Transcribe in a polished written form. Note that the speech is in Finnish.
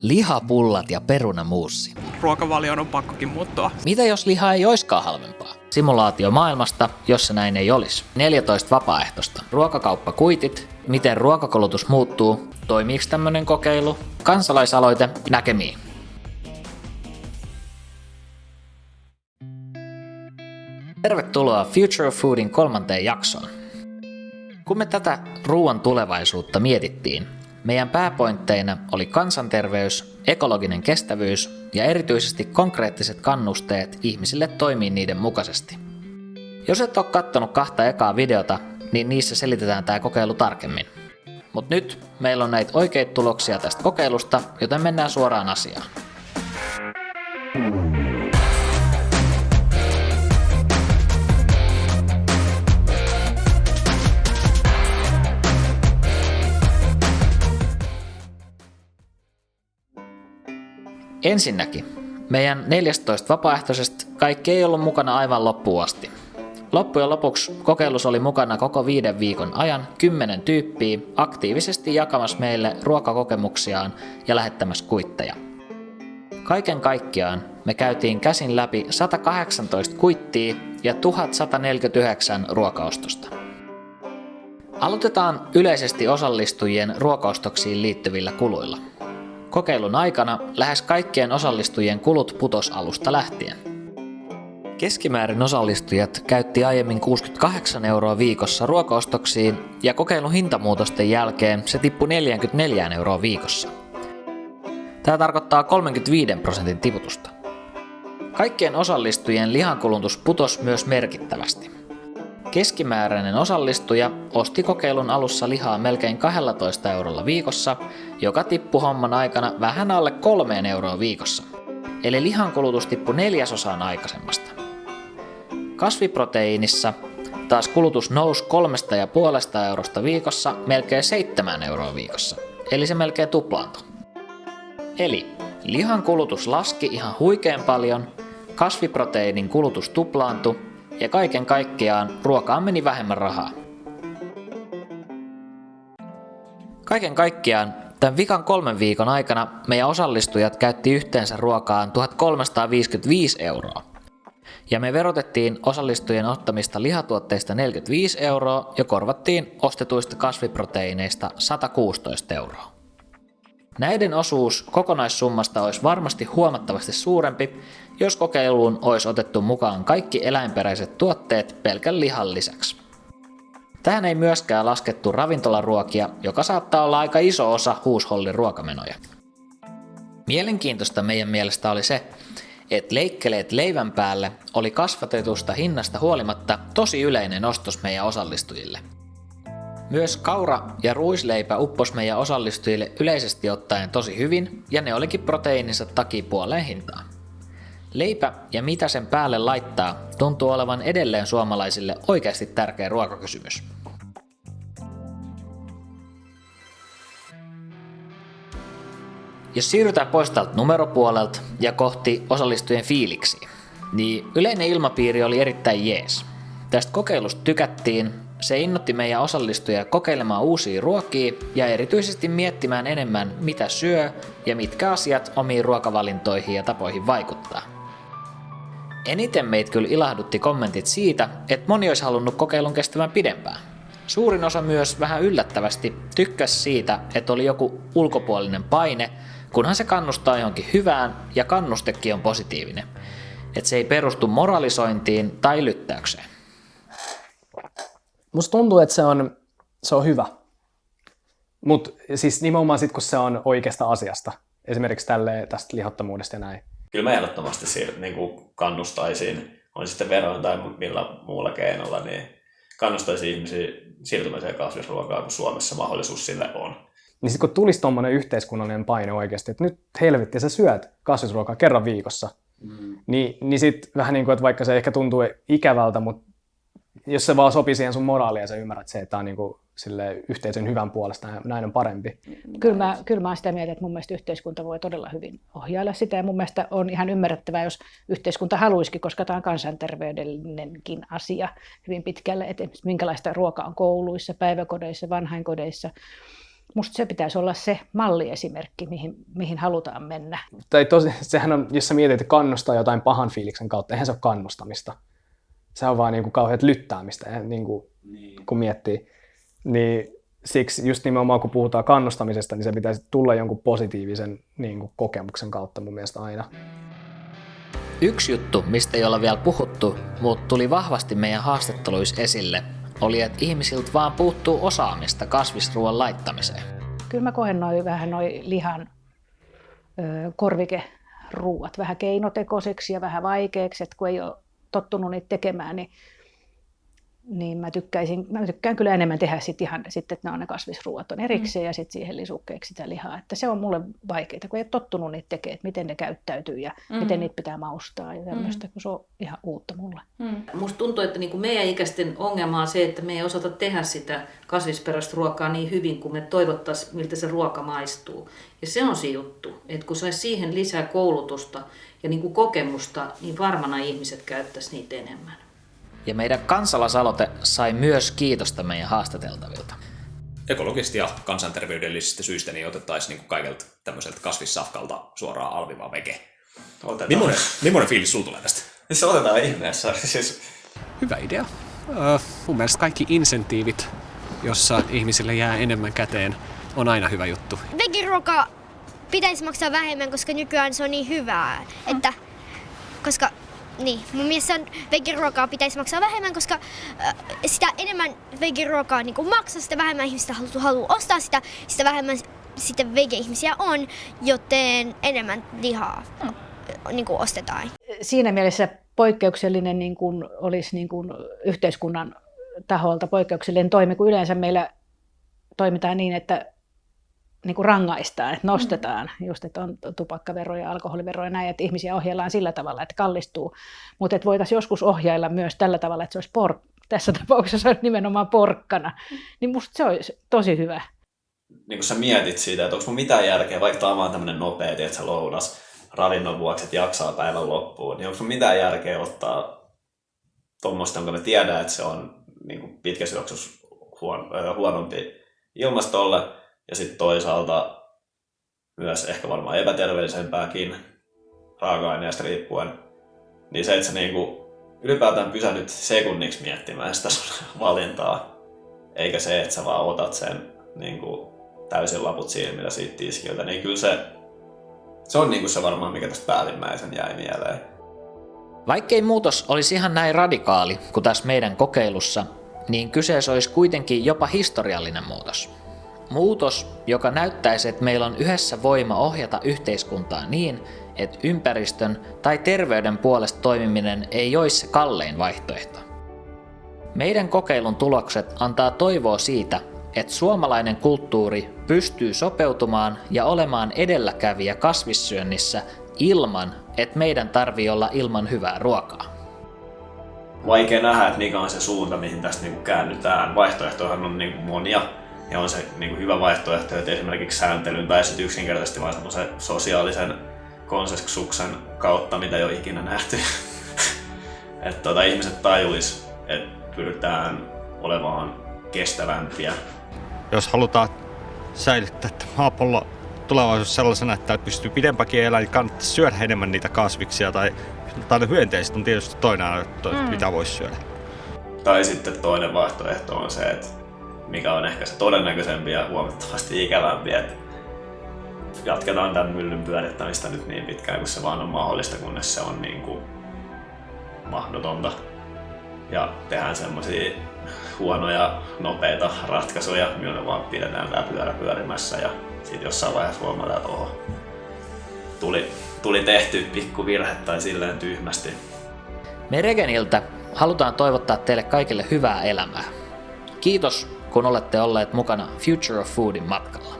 Lihapullat ja perunamuussi. Ruokavalion on pakkokin muuttua. Mitä jos liha ei oiskaan halvempaa? Simulaatio maailmasta, jossa näin ei olisi. 14 vapaaehtoista. Ruokakauppakuitit. Miten ruokakulutus muuttuu? Toimiiko tämmönen kokeilu? Kansalaisaloite. Näkemiin. Tervetuloa Future of Foodin 3. jaksoon. Kun me tätä ruoan tulevaisuutta mietittiin, meidän pääpointteina oli kansanterveys, ekologinen kestävyys ja erityisesti konkreettiset kannusteet ihmisille toimia niiden mukaisesti. Jos et ole kattonut 2 ekaa videota, niin niissä selitetään tämä kokeilu tarkemmin. Mutta nyt meillä on näitä oikeita tuloksia tästä kokeilusta, joten mennään suoraan asiaan. Ensinnäkin, meidän 14 vapaaehtoisesta kaikki ei ollut mukana aivan loppuun asti. Loppujen lopuksi kokeilussa oli mukana koko 5 viikon ajan 10 tyyppiä aktiivisesti jakamassa meille ruokakokemuksiaan ja lähettämässä kuitteja. Kaiken kaikkiaan me käytiin käsin läpi 118 kuittia ja 1149 ruokaostosta. Aloitetaan yleisesti osallistujien ruokaostoksiin liittyvillä kuluilla. Kokeilun aikana lähes kaikkien osallistujien kulut putos alusta lähtien. Keskimäärin osallistujat käytti aiemmin 68 € viikossa ruokaostoksiin ja kokeilun hintamuutosten jälkeen se tippui 44 € viikossa. Tämä tarkoittaa 35% tiputusta. Kaikkien osallistujien lihankulutus putosi myös merkittävästi. Keskimääräinen osallistuja osti kokeilun alussa lihaa melkein 12 € viikossa, joka tippui homman aikana vähän alle 3 € viikossa. Eli lihankulutus tippui 1/4 aikaisemmasta. Kasviproteiinissa taas kulutus nousi 3,5 € viikossa melkein 7 € viikossa, eli se melkein tuplaantui. Eli lihan kulutus laski ihan huikean paljon, kasviproteiinin kulutus tuplaantui, ja kaiken kaikkiaan ruokaan meni vähemmän rahaa. Kaiken kaikkiaan tämän vikan 3 viikon aikana meidän osallistujat käytti yhteensä ruokaan 1355 €. Ja me verotettiin osallistujien ottamista lihatuotteista 45 € ja korvattiin ostetuista kasviproteiineista 116 €. Näiden osuus kokonaissummasta olisi varmasti huomattavasti suurempi, jos kokeiluun olisi otettu mukaan kaikki eläinperäiset tuotteet pelkän lihan lisäksi. Tähän ei myöskään laskettu ravintolaruokia, joka saattaa olla aika iso osa huushollin ruokamenoja. Mielenkiintoista meidän mielestä oli se, että leikkeleet leivän päälle oli kasvatetusta hinnasta huolimatta tosi yleinen ostos meidän osallistujille. Myös kaura- ja ruisleipä uppos meidän osallistujille yleisesti ottaen tosi hyvin, ja ne olikin proteiininsa takia puoleen hintaa. Leipä ja mitä sen päälle laittaa tuntuu olevan edelleen suomalaisille oikeasti tärkeä ruokakysymys. Jos siirrytään pois tältä numeropuolelta ja kohti osallistujien fiiliksiä, niin yleinen ilmapiiri oli erittäin jees. Tästä kokeilusta tykättiin. Se innoitti meidän osallistujia kokeilemaan uusia ruokia ja erityisesti miettimään enemmän, mitä syö ja mitkä asiat omiin ruokavalintoihin ja tapoihin vaikuttaa. Eniten meitä kyllä ilahdutti kommentit siitä, että moni olisi halunnut kokeilun kestävän pidempään. Suurin osa myös vähän yllättävästi tykkäsi siitä, että oli joku ulkopuolinen paine, kunhan se kannustaa johonkin hyvään ja kannustekin on positiivinen. Että se ei perustu moralisointiin tai lyttäykseen. Musta tuntuu, että se on hyvä, mutta siis nimenomaan sit, kun se on oikeasta asiasta, esimerkiksi tästä lihottomuudesta ja näin. Kyllä mä ehdottomasti niin kannustaisin, on sitten veroin tai millä muulla keinolla, niin kannustaisin ihmisiä siirtymiseen kasvisruokaan, kun Suomessa mahdollisuus sille on. Niin sitten kun tulisi tommoinen yhteiskunnallinen paine oikeasti, että nyt helvetti sä syöt kasvisruokaa kerran viikossa, niin sitten vähän niin kuin, että vaikka se ehkä tuntuu ikävältä, mutta jos se vaan sopii siihen sun moraaliin ja sä ymmärrät se, että tämä on niinku yhteisön hyvän puolesta ja näin on parempi. Kyllä mä oon sitä mieltä, että mun mielestä yhteiskunta voi todella hyvin ohjailla sitä ja mun mielestä on ihan ymmärrettävää, jos yhteiskunta haluisikin, koska tämä on kansanterveydellinenkin asia hyvin pitkälle, että minkälaista ruokaa on kouluissa, päiväkodeissa, vanhainkodeissa. musta se pitäisi olla se malliesimerkki, mihin halutaan mennä. Sehän on, jos sä mietit, että kannustaa jotain pahan fiiliksen kautta, eihän se ole kannustamista. Se on vaan niin kuin kauheat lyttäämistä, niin kuin, kun miettii. Niin siksi just nimenomaan kun puhutaan kannustamisesta, niin se pitäisi tulla jonkun positiivisen niin kuin kokemuksen kautta mun mielestä aina. Yksi juttu, mistä ei olla vielä puhuttu, mutta tuli vahvasti meidän haastatteluissa esille, oli, että ihmisiltä vaan puuttuu osaamista kasvisruoan laittamiseen. Kyllä mä koen vähän lihan korvikeruuat vähän keinotekoiseksi ja vähän vaikeaksi, että kun ei ole tottunut niitä tekemään, niin mä tykkään kyllä enemmän tehdä sitten, että ne kasvisruuat on erikseen ja sitten siihen lisukkeeksi sitä lihaa. Että se on mulle vaikeaa, kun ei ole tottunut niitä tekemään, että miten ne käyttäytyy ja miten niitä pitää maustaa ja tämmöistä, kun se on ihan uutta mulle. Musta tuntuu, että niinku meidän ikäisten ongelma on se, että me ei osata tehdä sitä kasvisperäistä ruokaa niin hyvin kuin me toivottaisiin, miltä se ruoka maistuu. Ja se on se juttu, että kun saisi siihen lisää koulutusta ja niinku kokemusta, niin varmana ihmiset käyttäisi niitä enemmän. Ja meidän kansalaisaloite sai myös kiitosta meidän haastateltavilta. Ekologisesti ja kansanterveydellisistä syistä niin otettaisiin niin kaikelta tämmöiseltä kasvissafkalta suoraan alviva vege. Millainen fiilis sulla tulee tästä? Se otetaan ihmeessä. Hyvä idea. Mun mielestä kaikki insentiivit, jossa ihmisille jää enemmän käteen, on aina hyvä juttu. Vegiruoka pitäisi maksaa vähemmän, koska nykyään se on niin hyvää, että mun mielestä vegiruokaa pitäisi maksaa vähemmän, koska sitä enemmän vegiruokaa niin maksaa, sitä vähemmän ihmistä haluaa ostaa sitä vähemmän sitten vege-ihmisiä on, joten enemmän lihaa niin ostetaan. Siinä mielessä poikkeuksellinen niin kuin olisi niin kuin yhteiskunnan taholta poikkeuksellinen toimi, kun yleensä meillä toimitaan niin, että niin kuin rangaistaan, että nostetaan, just että on tupakkaveroja, alkoholiveroja ja näin, että ihmisiä ohjaillaan sillä tavalla, että kallistuu. Mutta että voitaisiin joskus ohjailla myös tällä tavalla, että se olisi tässä tapauksessa olisi nimenomaan porkkana. Niin musta se olisi tosi hyvä. Niin kun sä mietit siitä, että onko mun mitään järkeä, vaikka tämä on vaan tämmöinen nopea, että sä lounas ravinnon vuoksi, että jaksaa päivän loppuun, niin onko mun mitään järkeä ottaa tuommoista, jonka me tiedään, että se on niin pitkässä juoksussa huonompi ilmastolle, ja sitten toisaalta myös ehkä varmaan epäterveellisempääkin raaka-aineesta riippuen, niin se, että sä niinku ylipäätään pysähdyt sekunniksi miettimään sitä sun valintaa, eikä se, että sä vaan otat sen niinku täysin laput silmillä siitä tiskiltä, niin kyllä se on niinku se varmaan, mikä tästä päällimmäisen jäi mieleen. Vaikkei muutos olisi ihan näin radikaali kuin tässä meidän kokeilussa, niin kyseessä olisi kuitenkin jopa historiallinen muutos. Muutos, joka näyttäisi, että meillä on yhdessä voima ohjata yhteiskuntaa niin, että ympäristön tai terveyden puolesta toimiminen ei olisi se kallein vaihtoehto. Meidän kokeilun tulokset antaa toivoa siitä, että suomalainen kulttuuri pystyy sopeutumaan ja olemaan edelläkävijä kasvissyönnissä ilman, että meidän tarvii olla ilman hyvää ruokaa. Vaikea nähdä, että mikä on se suunta, mihin tästä niinku käännytään. Vaihtoehtoja on niinku monia. Ja on se niin kuin hyvä vaihtoehto, että esimerkiksi sääntelyn tai sitten yksinkertaisesti vain semmoisen sosiaalisen konsensuksen kautta, mitä ei ole ikinä nähty. Että ihmiset tajuis, että pyritään olemaan kestävämpiä. Jos halutaan säilyttää maapallo tulevaisuus sellaisena, että pystyy pidempäkin elämään, niin kannattaa syödä enemmän niitä kasviksia tai ne hyönteiset on tietysti toinen mitä voisi syödä. Tai sitten toinen vaihtoehto on se, että mikä on ehkä se todennäköisempi ja huomattavasti ikävämpi, että jatketaan tämän myllyn pyörittämistä nyt niin pitkään kuin se vaan on mahdollista, kunnes se on niin kuin mahdotonta. Ja tehdään semmoisia huonoja, nopeita ratkaisuja, millä me vaan pidetään tämä pyörä pyörimässä ja sitten jossain vaiheessa huomataan, että oho, tuli tehty pikku virhe tai silleen tyhmästi. Me Regeniltä halutaan toivottaa teille kaikille hyvää elämää. Kiitos, kun olette olleet mukana Future of Foodin matkalla.